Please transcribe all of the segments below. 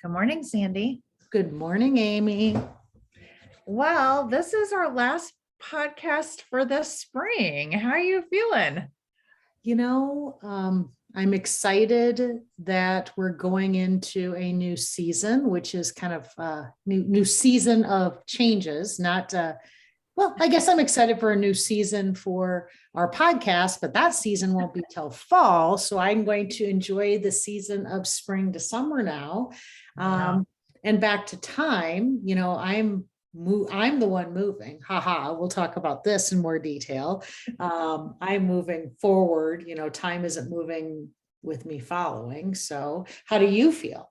Good morning, Sandy. Good morning, Amy. Well, this is our last podcast for the spring. How are you feeling? I'm excited that we're going into a new season, which is kind of a new season of changes. I guess I'm excited for a new season for our podcast, but that season won't be till fall. So I'm going to enjoy the season of spring to summer now. Wow. And back to time, I'm the one moving. Haha, we'll talk about this in more detail. I'm moving forward, time isn't moving with me following. So how do you feel?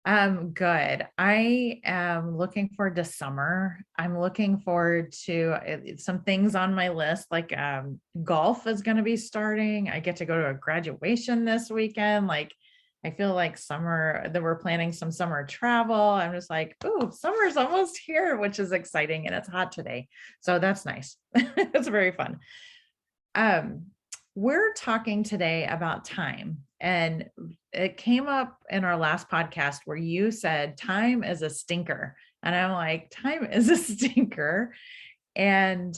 Good. I am looking forward to summer. I'm looking forward to some things on my list, like golf is going to be starting. I get to go to a graduation this weekend. Like, I feel like summer that we're planning some summer travel. I'm just like, oh, summer's almost here, which is exciting. And it's hot today. So that's nice. It's very fun. Um, we're talking today about time. And it came up in our last podcast where you said time is a stinker. And I'm like, time is a stinker. And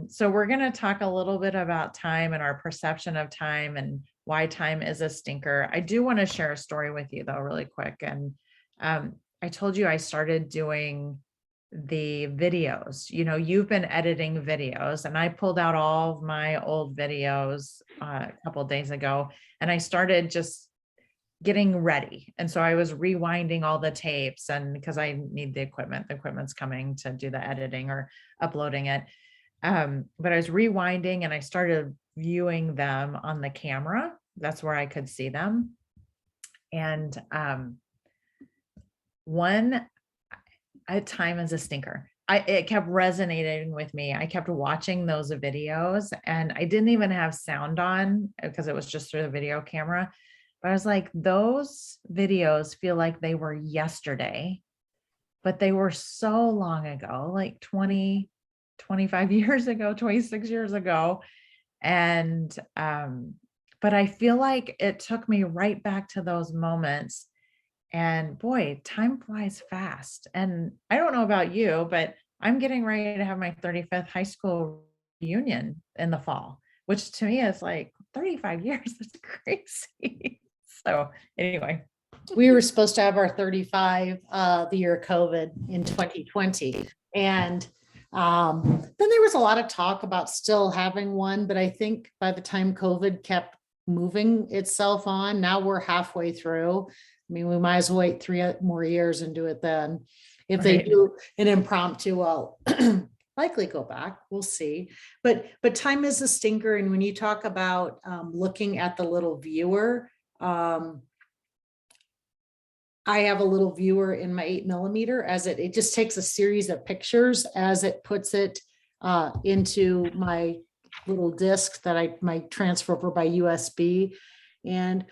so we're going to talk a little bit about time and our perception of time and why time is a stinker. I do want to share a story with you, though, really quick. And I told you I started doing the videos. You've been editing videos, and I pulled out all of my old videos a couple of days ago, and I started just getting ready. And so I was rewinding all the tapes, and because I need the equipment's coming to do the editing or uploading it. But I was rewinding and I started viewing them on the camera. That's where I could see them. And one time is a stinker. It kept resonating with me. I kept watching those videos, and I didn't even have sound on because it was just through the video camera. But I was like, those videos feel like they were yesterday, but they were so long ago, like 20, 25 years ago, 26 years ago. And, but I feel like it took me right back to those moments. And boy, time flies fast. And I don't know about you, but I'm getting ready to have my 35th high school reunion in the fall, which to me is like 35 years. That's crazy. So anyway. We were supposed to have our 35 the year of COVID in 2020. And then there was a lot of talk about still having one, but I think by the time COVID kept moving itself on, now we're halfway through. I mean, we might as well wait 3 more years and do it then. If they do an impromptu, I'll likely go back. We'll see. But time is a stinker. And when you talk about looking at the little viewer, I have a little viewer in my 8mm as it just takes a series of pictures as it puts it into my little disc that I might transfer over by USB. And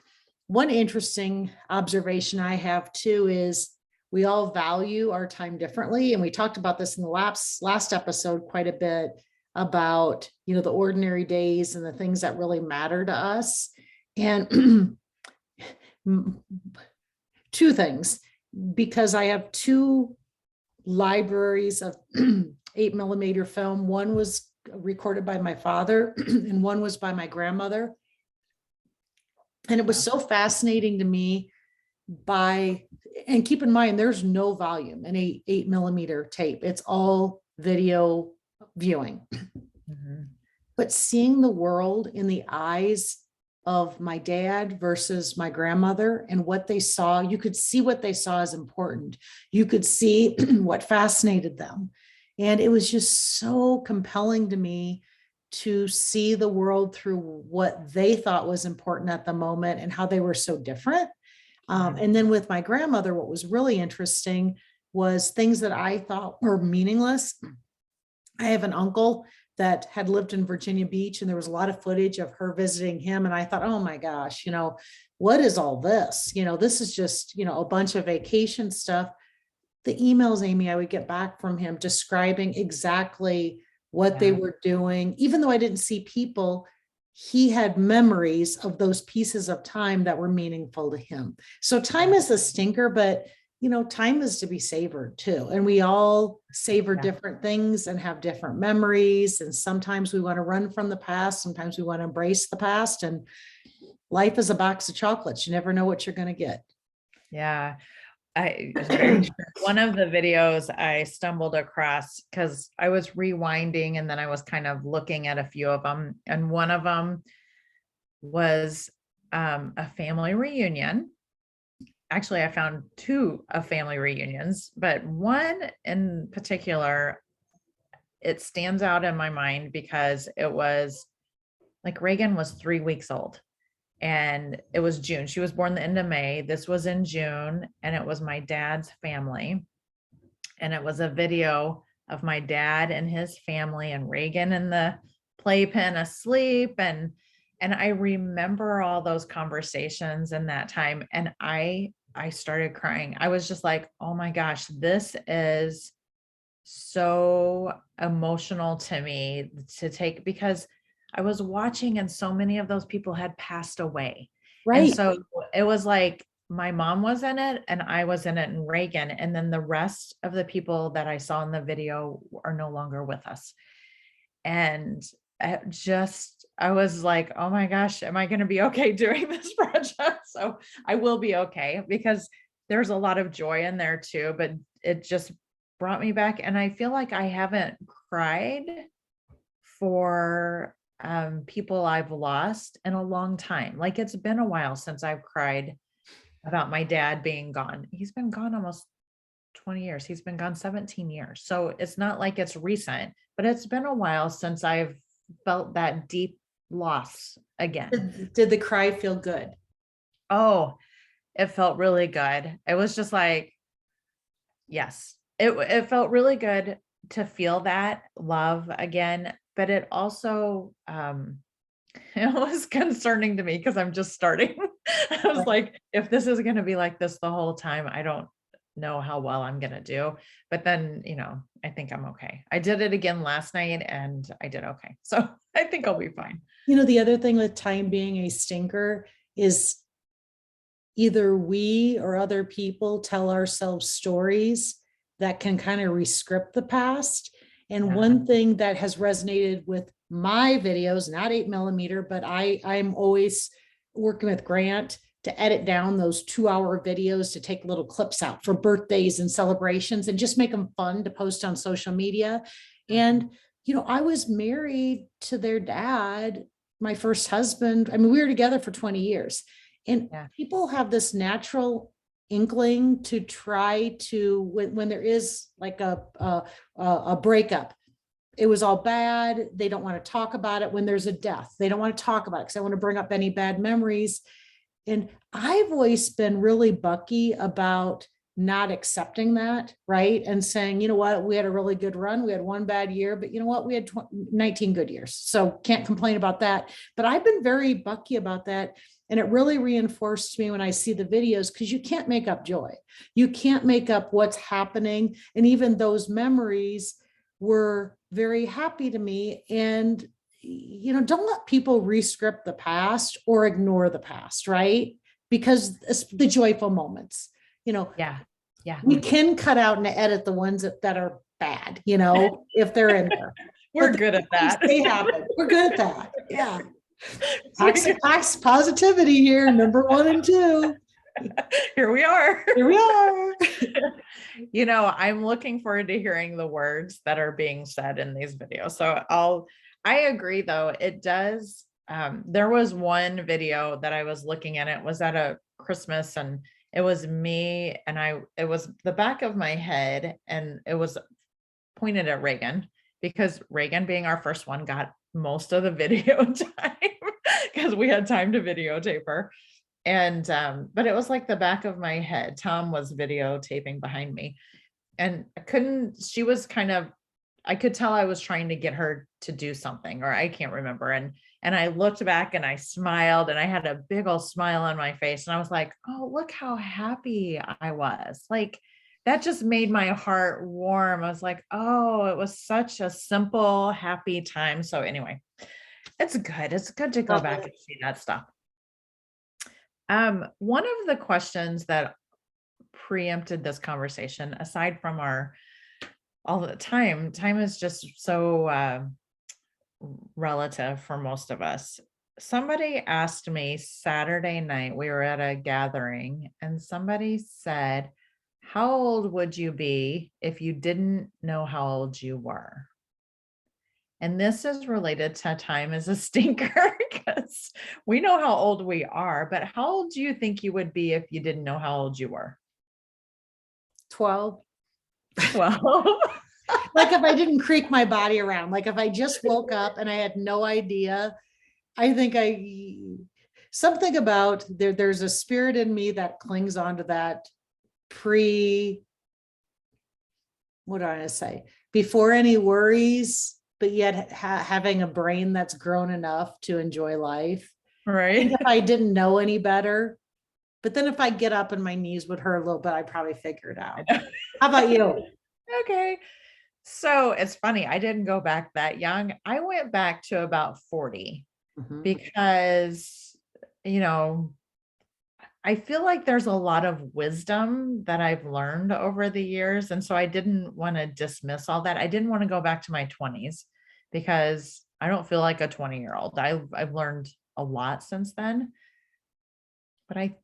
one interesting observation I have too is we all value our time differently. And we talked about this in the last episode quite a bit about, the ordinary days and the things that really matter to us. And two things, because I have two libraries of 8mm film. One was recorded by my father and one was by my grandmother. And it was so fascinating to me and keep in mind, there's no volume in a 8mm tape. It's all video viewing. Mm-hmm. But seeing the world in the eyes of my dad versus my grandmother and what they saw, you could see what they saw as important. You could see what fascinated them. And it was just so compelling to me to see the world through what they thought was important at the moment and how they were so different. And then with my grandmother, what was really interesting was things that I thought were meaningless. I have an uncle that had lived in Virginia Beach, and there was a lot of footage of her visiting him. And I thought, oh my gosh, what is all this? This is just, a bunch of vacation stuff. The emails, Amy, I would get back from him describing exactly what they were doing, even though I didn't see people, he had memories of those pieces of time that were meaningful to him. So time is a stinker, but time is to be savored too. And we all savor different things and have different memories. And sometimes we want to run from the past. Sometimes we want to embrace the past. And life is a box of chocolates. You never know what you're going to get. Yeah. It's very true. One of the videos I stumbled across because I was rewinding and then I was kind of looking at a few of them, and one of them was a family reunion. Actually, I found two of family reunions, but one in particular, it stands out in my mind because it was like Reagan was 3 weeks old. And it was June. She was born the end of May. This was in June, and it was my dad's family. And it was a video of my dad and his family and Reagan in the playpen asleep. And I remember all those conversations in that time. And I started crying. I was just like, oh my gosh, this is so emotional to me to take, because I was watching and so many of those people had passed away. And Right. so it was like my mom was in it and I was in it and Reagan. And then the rest of the people that I saw in the video are no longer with us. And I was like, oh my gosh, am I going to be okay doing this project? So I will be okay, because there's a lot of joy in there too, but it just brought me back. And I feel like I haven't cried for people I've lost in a long time. Like it's been a while since I've cried about my dad being gone. He's been gone almost 20 years. He's been gone 17 years. So it's not like it's recent, but it's been a while since I've felt that deep loss again. Did the cry feel good? Oh, it felt really good. It was just like, yes, it felt really good to feel that love again, but it also it was concerning to me because I'm just starting. I was like, if this is going to be like this the whole time, I don't know how well I'm going to do. But then, I think I'm okay. I did it again last night and I did okay. So I think I'll be fine. The other thing with time being a stinker is either we or other people tell ourselves stories that can kind of rescript the past. And Yeah. one thing that has resonated with my videos, not 8mm, but I'm always working with Grant to edit down those 2-hour videos to take little clips out for birthdays and celebrations and just make them fun to post on social media. And, I was married to their dad, my first husband. I mean, we were together for 20 years. And people have this natural inkling to try to, when there is like a breakup, it was all bad. They don't want to talk about it. When there's a death, they don't want to talk about it because I want to bring up any bad memories. And I've always been really bucky about not accepting that, right? And saying, you know what, we had a really good run. We had one bad year, but you know what, we had 19 good years. So can't complain about that. But I've been very bucky about that. And it really reinforced me when I see the videos, because you can't make up joy. You can't make up what's happening. And even those memories were very happy to me. And, don't let people rescript the past or ignore the past, right? Because it's the joyful moments, Yeah. we can cut out and edit the ones that are bad, if they're in there. We're good at that. They happen. We're good at that. Yeah. Toxic positivity here, number 1 and 2. Here we are. Here we are. I'm looking forward to hearing the words that are being said in these videos. So I agree though. It does. There was one video that I was looking at. It was at a Christmas and it was me and it was the back of my head and it was pointed at Reagan, because Reagan, being our first one, got most of the video time because we had time to videotape her. And, but it was like the back of my head. Tom was videotaping behind me and she was I could tell I was trying to get her to do something, or I can't remember. And I looked back and I smiled and I had a big old smile on my face. And I was like, oh, look how happy I was. Like, that just made my heart warm. I was like, oh, it was such a simple, happy time. So anyway, It's good. It's good to go Love back it. and see that stuff. One of the questions that preempted this conversation, aside from our all the time is just so relative for most of us. Somebody asked me Saturday night, we were at a gathering, and somebody said, how old would you be if you didn't know how old you were? And this is related to time as a stinker because we know how old we are, but how old do you think you would be if you didn't know how old you were? 12. 12. Like if I didn't creak my body around, like if I just woke up and I had no idea, I think something about there's a spirit in me that clings onto that what do I want to say? Before any worries, but yet having a brain that's grown enough to enjoy life. I think Right. if I didn't know any better, but then if I get up and my knees would hurt a little bit, I'd probably figure it out. How about you? Okay. So it's funny, I didn't go back that young. I went back to about 40 Mhm. because, you know, I feel like there's a lot of wisdom that I've learned over the years. And so I didn't want to dismiss all that. I didn't want to go back to my 20s because I don't feel like a 20-year-old. I've learned a lot since then. But I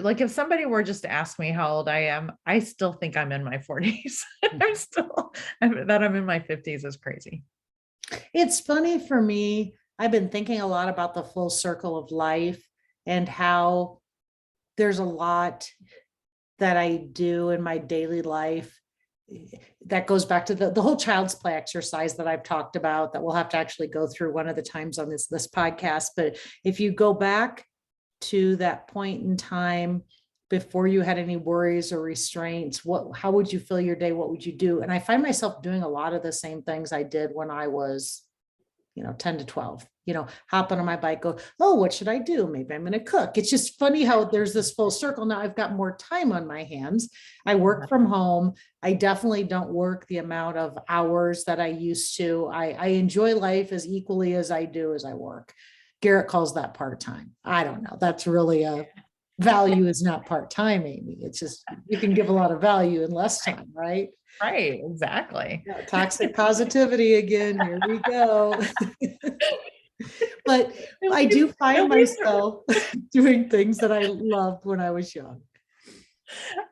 like if somebody were just to ask me how old I am, I still think I'm in my 40s. That I'm in my 50s is crazy. It's funny for me. I've been thinking a lot about the full circle of life and how there's a lot that I do in my daily life that goes back to the whole child's play exercise that I've talked about that we'll have to actually go through one of the times on this podcast. But if you go back to that point in time before you had any worries or restraints, how would you fill your day? What would you do? And I find myself doing a lot of the same things I did when I was 10 to 12, hopping on my bike, go, oh, what should I do? Maybe I'm going to cook. It's just funny how there's this full circle. Now I've got more time on my hands. I work from home. I definitely don't work the amount of hours that I used to. I enjoy life as equally as I do as I work. Garrett calls that part-time. I don't know. That's really value is not part-time, Amy. It's just, you can give a lot of value in less time, right? Right, exactly. Yeah, toxic positivity again. Here we go. But At I least, do find at least, myself doing things that I loved when I was young.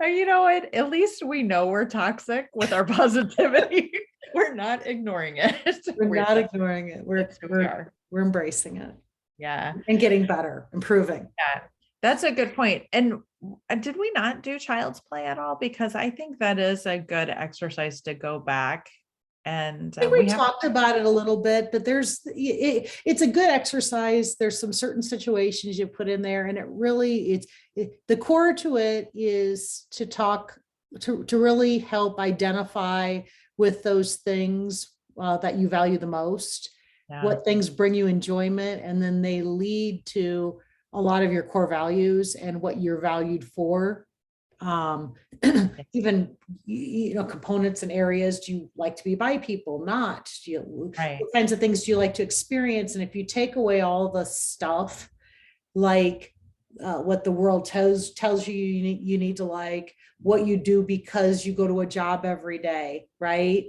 you know what? At least we know we're toxic with our positivity. We're not ignoring it. We're not ignoring it. That's who we are. We're embracing it Yeah. and getting better, improving. Yeah. That's a good point. And did we not do child's play at all? Because I think that is a good exercise to go back and I think we we have. talked about it a little bit, but it's a good exercise. There's some certain situations you put in there, and the core to it is to talk to really help identify with those things that you value the most, Yeah. what things bring you enjoyment, and then they lead to a lot of your core values and what you're valued for. Even components and areas. Do you like to be by people? Not. Right. What kinds of things do you like to experience? And if you take away all the stuff like what the world tells you you need to like, what you do because you go to a job every day, right?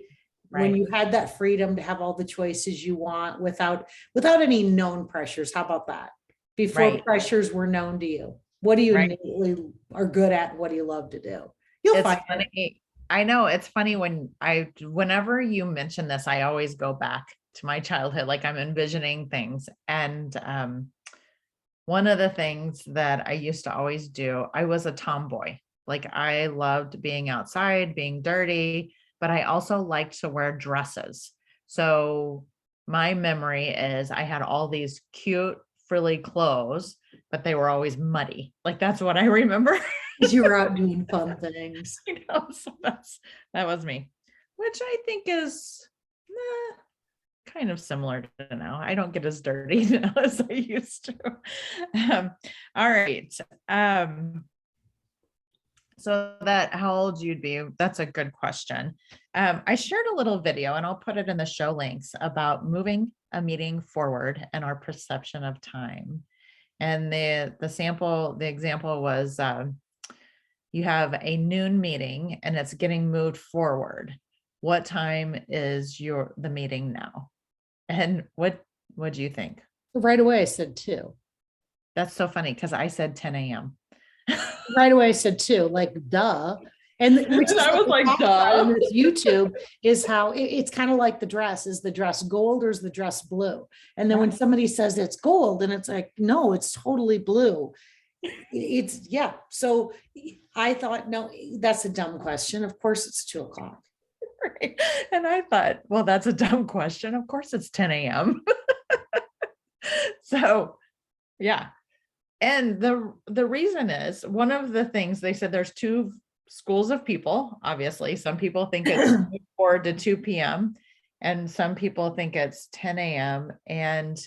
When Right. you had that freedom to have all the choices you want without any known pressures. How about that? Before Right. pressures were known to you. What do you Right. innately are good at? What do you love to do? You'll It's find it. funny. I know it's funny whenever you mention this, I always go back to my childhood, like I'm envisioning things. And one of the things that I used to always do, I was a tomboy. Like I loved being outside, being dirty, but I also liked to wear dresses. So my memory is I had all these cute frilly clothes, but they were always muddy. Like that's what I remember. You were out doing fun things. I know, so that was me, which I think is kind of similar to now. I don't get as dirty now as I used to. All right. So that how old you'd be, that's a good question. I shared a little video and I'll put it in the show links about moving a meeting forward and our perception of time. And the example was, you have a noon meeting and it's getting moved forward. What time is the meeting now? And what do you think? Right away, I said 2. That's so funny because I said 10 a.m. Right away, I said 2, like, duh. And which is I what was we like, talked about duh. on this YouTube, is how it's kind of like the dress. Is the dress gold or is the dress blue? And then when somebody says it's gold, and it's like, no, it's totally blue. It's, yeah. So I thought, no, that's a dumb question. Of course it's 2:00. Right. And I thought, well, that's a dumb question. Of course it's 10 a.m. So yeah. And the reason is, one of the things they said, there's two schools of people. Obviously, some people think it's 4 to 2 p.m. and some people think it's 10 a.m. And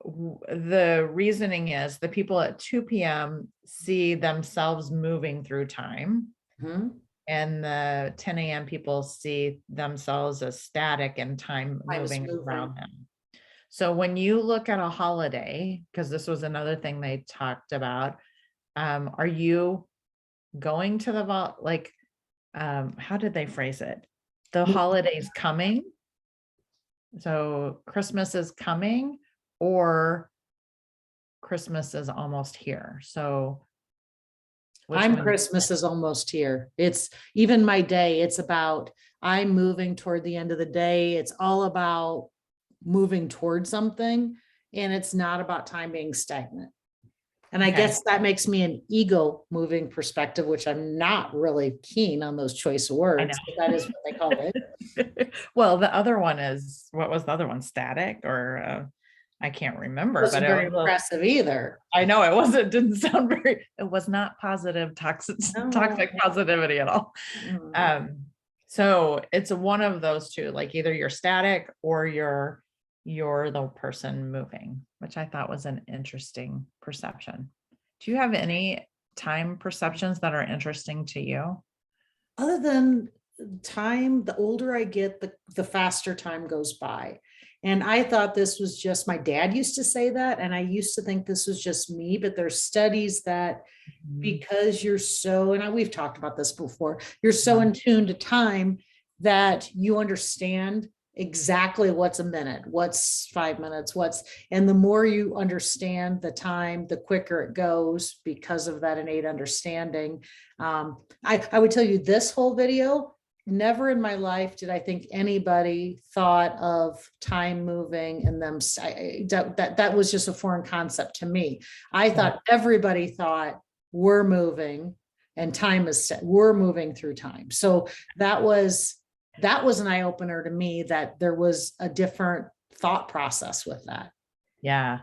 the reasoning is the people at 2 p.m. see themselves moving through time. Mhm. And the 10 a.m. people see themselves as static and time Time is moving moving. around them. So when you look at a holiday, because this was another thing they talked about, are you going to how did they phrase it? The holiday's coming. So Christmas is coming, or Christmas is almost here. So Christmas is almost here. It's even my day. It's about, I'm moving toward the end of the day. It's all about moving toward something. And it's not about time being stagnant. And I Okay. guess that makes me an ego moving perspective, which I'm not really keen on those choice of words, but that is what they call it. Well, the other one is, what was the other one? Static, or I can't remember, Wasn't but very impressive either. I know it didn't sound it was not positive, toxic No. positivity at all. So it's one of those two, like either you're static or you're the person moving, which I thought was an interesting perception. Do you have any time perceptions that are interesting to you? Other than time, the older I get, the faster time goes by. And I thought this was just, my dad used to say that, and I used to think this was just me, but there's studies that because you're so, and we've talked about this before, you're so in tune to time that you understand exactly what's a minute, what's 5 minutes, and the more you understand the time, the quicker it goes because of that innate understanding. I would tell you, this whole video, never in my life did I think anybody thought of time moving and them. That was just a foreign concept to me. I thought everybody thought we're moving and time is set. We're moving through time. So that was an eye opener to me, that there was a different thought process with that. Yeah.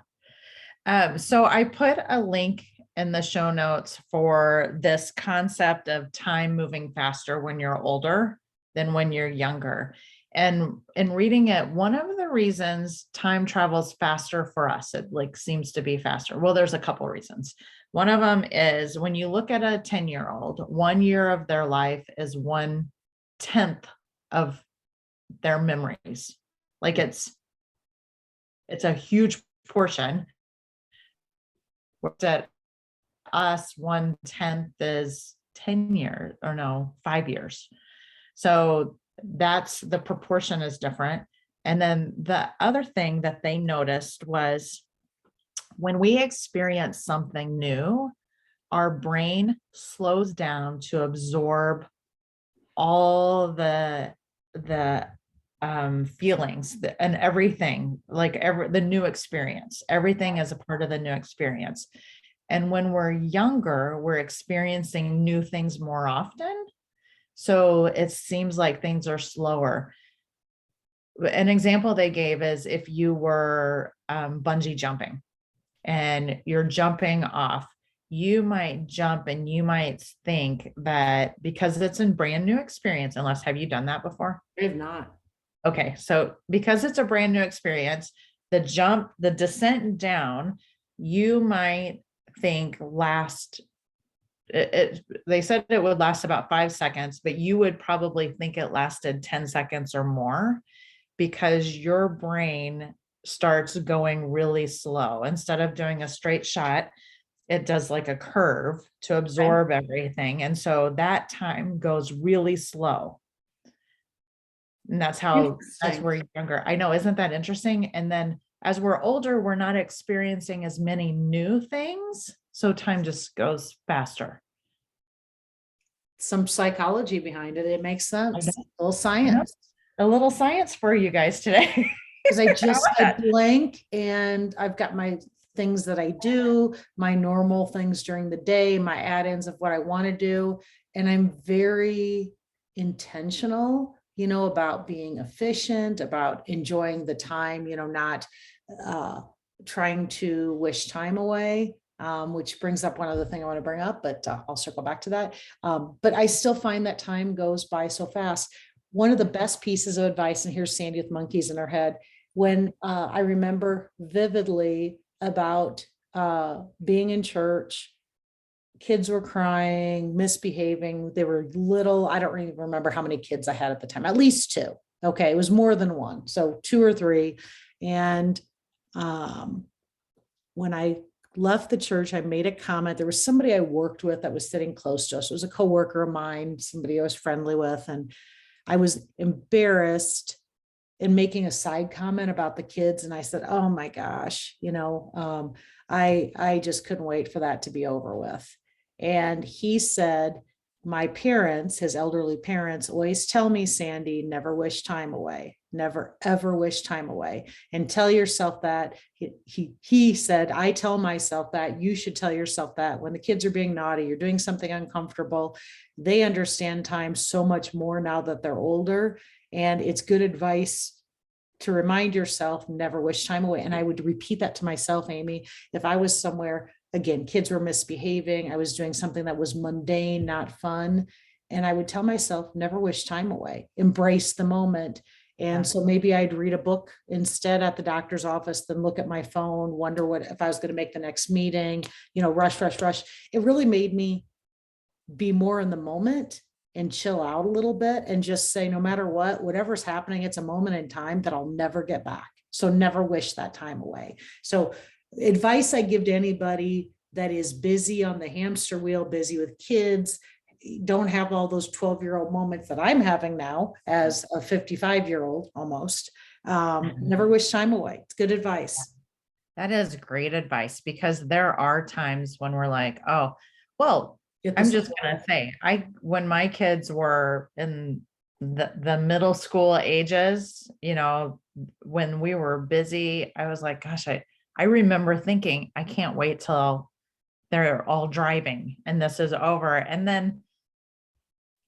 So I put a link in the show notes for this concept of time moving faster when you're older than when you're younger. And in reading it, one of the reasons time travels faster for us, it seems to be faster. Well, there's a couple reasons. One of them is when you look at a 10-year-old, 1 year of their life is 1/10 of their memories. Like it's a huge portion. That us 1/10 is 10 years, or no, 5 years. So that's, the proportion is different. And then the other thing that they noticed was when we experience something new, our brain slows down to absorb all the feelings and everything, like the new experience. Everything is a part of the new experience. And when we're younger, we're experiencing new things more often. So it seems like things are slower. An example they gave is if you were bungee jumping and you're jumping off, you might jump and you might think that because it's a brand new experience, have you done that before? I have not. Okay, so because it's a brand new experience, the descent down, you might think they said it would last about 5 seconds, but you would probably think it lasted 10 seconds or more. because your brain starts going really slow. Instead of doing a straight shot, it does like a curve to Okay. absorb everything. And so that time goes really slow. And as Interesting. we're younger. I know, isn't that interesting? And then as we're older, we're not experiencing as many new things. So time just goes faster. Some psychology behind it. It makes I sense. know. A little I know. science. A little science for you guys today. Because I How just about said that? blank and I've got my things that I do, my normal things during the day, my add-ins of what I want to do. And I'm very intentional, about being efficient, about enjoying the time, not uh, trying to wish time away. Which brings up one other thing I want to bring up, but I'll circle back to that. But I still find that time goes by so fast. One of the best pieces of advice, and here's Sandy with monkeys in her head, when I remember vividly about being in church, kids were crying, misbehaving. They were little. I don't even remember how many kids I had at the time, at least two. Okay, it was more than one. So two or three. And when I left the church, I made a comment. There was somebody I worked with that was sitting close to us. It was a coworker of mine, somebody I was friendly with. And I was embarrassed in making a side comment about the kids. And I said, oh my gosh, I just couldn't wait for that to be over with. And he said, my parents, his elderly parents, always tell me, Sandy, never wish time away, never ever wish time away. And tell yourself that. He said, I tell myself that. You should tell yourself that when the kids are being naughty, you're doing something uncomfortable. They understand time so much more now that they're older. And it's good advice to remind yourself, never wish time away. And I would repeat that to myself, Amy, if I was somewhere, again, kids were misbehaving, I was doing something that was mundane, not fun. And I would tell myself, never wish time away, embrace the moment. And Yeah. so maybe I'd read a book instead at the doctor's office, then look at my phone, wonder what if I was going to make the next meeting, rush, rush, rush. It really made me be more in the moment and chill out a little bit and just say, no matter what, whatever's happening, it's a moment in time that I'll never get back. So never wish that time away. So advice I give to anybody that is busy on the hamster wheel, busy with kids, don't have all those 12-year-old moments that I'm having now as a 55-year-old almost. Never wish time away. It's good advice. That is great advice because there are times when we're like, oh, well, Get I'm this. just gonna say, when my kids were in the middle school ages, when we were busy, I was like, gosh, I remember thinking, I can't wait till they're all driving and this is over. And then,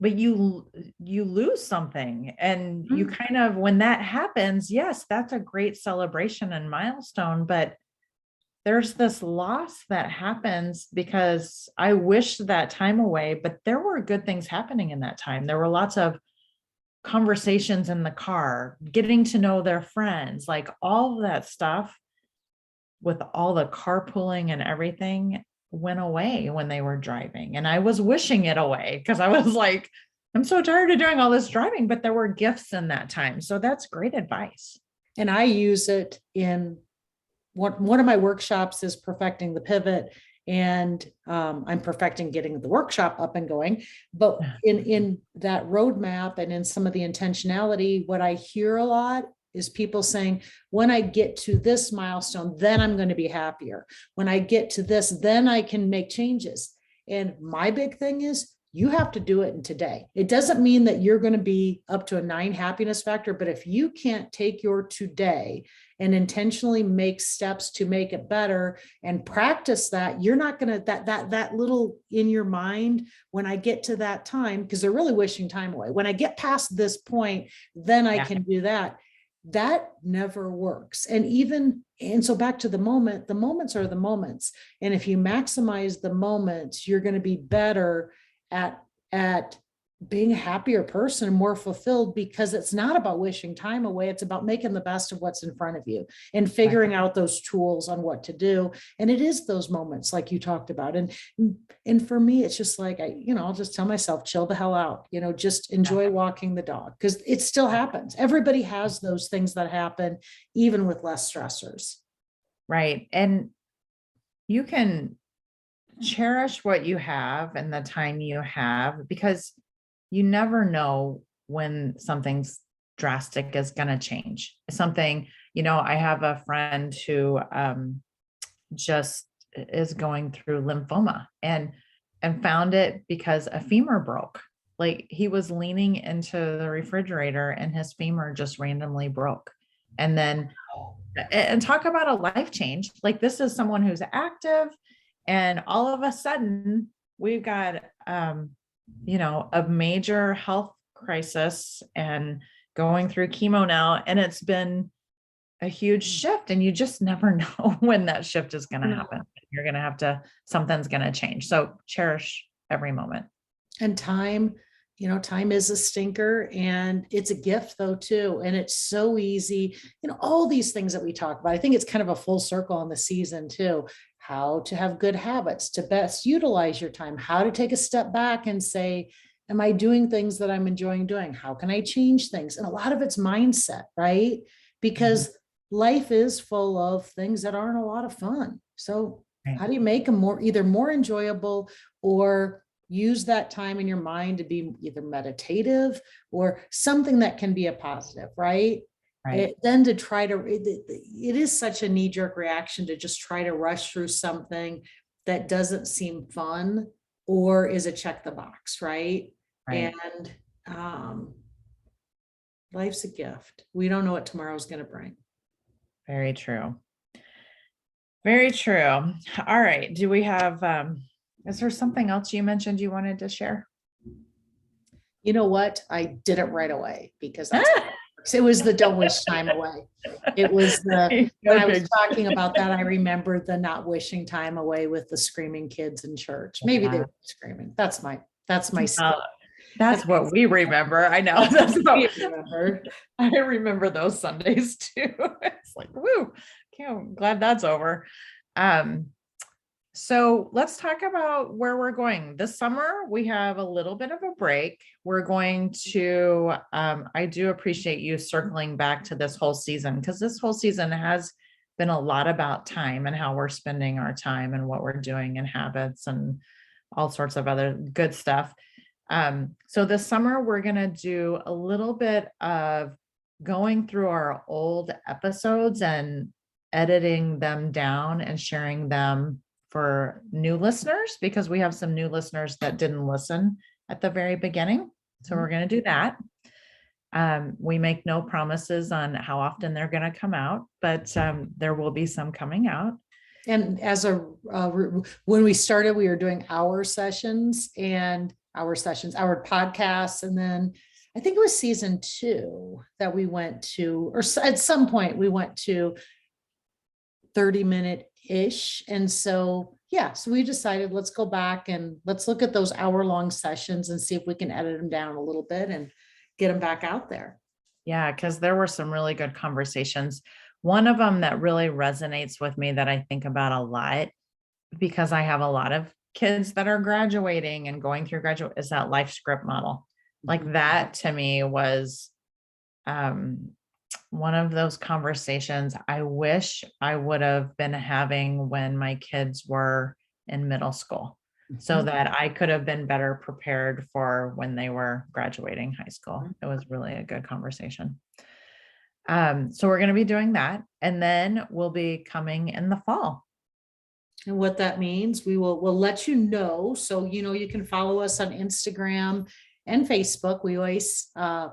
but you lose something and you kind of, when that happens, yes, that's a great celebration and milestone, but there's this loss that happens because I wish that time away, but there were good things happening in that time. There were lots of conversations in the car, getting to know their friends, like all of that stuff with all the carpooling and everything went away when they were driving. And I was wishing it away because I was like, I'm so tired of doing all this driving, but there were gifts in that time. So that's great advice. And I use it in one of my workshops is perfecting the pivot, and I'm perfecting getting the workshop up and going. But in that roadmap and in some of the intentionality, what I hear a lot is people saying, when I get to this milestone, then I'm going to be happier. When I get to this, then I can make changes. And my big thing is, you have to do it in today. It doesn't mean that you're going to be up to a 9 happiness factor, but if you can't take your today and intentionally make steps to make it better and practice that, you're not going to, that little in your mind, when I get to that time, because they're really wishing time away. When I get past this point, then I can do that. That never works. And so back to the moments are the moments. And if you maximize the moments, you're going to be better at being a happier person, more fulfilled, because it's not about wishing time away. It's about making the best of what's in front of you and figuring out those tools on what to do. And it is those moments like you talked about. And for me, it's just like, I'll just tell myself, chill the hell out, just enjoy walking the dog, because it still happens. Everybody has those things that happen, even with less stressors. Right. And you can cherish what you have and the time you have, because you never know when something's drastic is going to change. Something, I have a friend who just is going through lymphoma and found it because a femur broke. Like, he was leaning into the refrigerator and his femur just randomly broke. And then, and talk about a life change. Like, this is someone who's active, and all of a sudden we've got, a major health crisis and going through chemo now. And it's been a huge shift, and you just never know when that shift is going to happen. You're going to something's going to change. So cherish every moment. And time is a stinker, and it's a gift though, too. And it's so easy, all these things that we talk about. I think it's kind of a full circle on the season too. How to have good habits to best utilize your time, how to take a step back and say, am I doing things that I'm enjoying doing? How can I change things? And a lot of it's mindset, right? Because life is full of things that aren't a lot of fun. So how do you make them either more enjoyable, or use that time in your mind to be either meditative or something that can be a positive, right? Then to try to, it is such a knee-jerk reaction to just try to rush through something that doesn't seem fun or is a check the box, right? And life's a gift. We don't know what tomorrow's going to bring. Very true. Very true. All right. Do we have, is there something else you mentioned you wanted to share? You know what? I did it right away, because it was the don't wish time away. It was when I was talking about that, I remembered the not wishing time away with the screaming kids in church. Maybe they were screaming. That's my skill. That's what we remember. I know. That's what we remember. I remember those Sundays too. It's like, woo, I'm glad that's over. So let's talk about where we're going this summer. We have a little bit of a break. We're going to, I do appreciate you circling back to this whole season, because this whole season has been a lot about time and how we're spending our time and what we're doing and habits and all sorts of other good stuff. So this summer, we're going to do a little bit of going through our old episodes and editing them down and sharing them for new listeners, because we have some new listeners that didn't listen at the very beginning. So we're going to do that. We make no promises on how often they're going to come out, but there will be some coming out. And when we started, we were doing our podcasts. And then I think it was season 2 that we went to, or at some point we went to 30-minute-ish. And so, so we decided, let's go back and let's look at those hour-long sessions and see if we can edit them down a little bit and get them back out there. Yeah, because there were some really good conversations. One of them that really resonates with me that I think about a lot, because I have a lot of kids that are graduating and going through graduate, is that life script model. Like, that to me was one of those conversations I wish I would have been having when my kids were in middle school, so that I could have been better prepared for when they were graduating high school. It was really a good conversation. So we're going to be doing that, and then we'll be coming in the fall. And what that means, we'll let you know. So, you can follow us on Instagram and Facebook. We always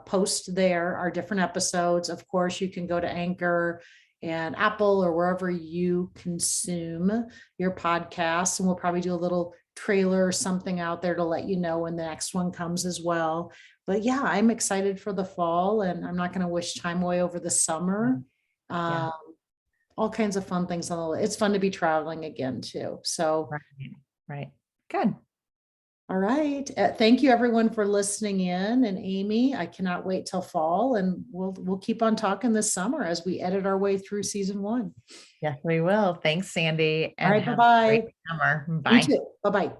post there our different episodes. Of course, you can go to Anchor and Apple or wherever you consume your podcasts, and we'll probably do a little trailer or something out there to let you know when the next one comes as well. But yeah, I'm excited for the fall, and I'm not going to wish time away over the summer. All kinds of fun things. It's fun to be traveling again too. So right. Good. All right. Thank you everyone for listening in. And Amy, I cannot wait till fall, and we'll keep on talking this summer as we edit our way through season 1. Yes, we will. Thanks, Sandy, All and right. have a great Bye-bye. summer. You Bye. too. Bye-bye.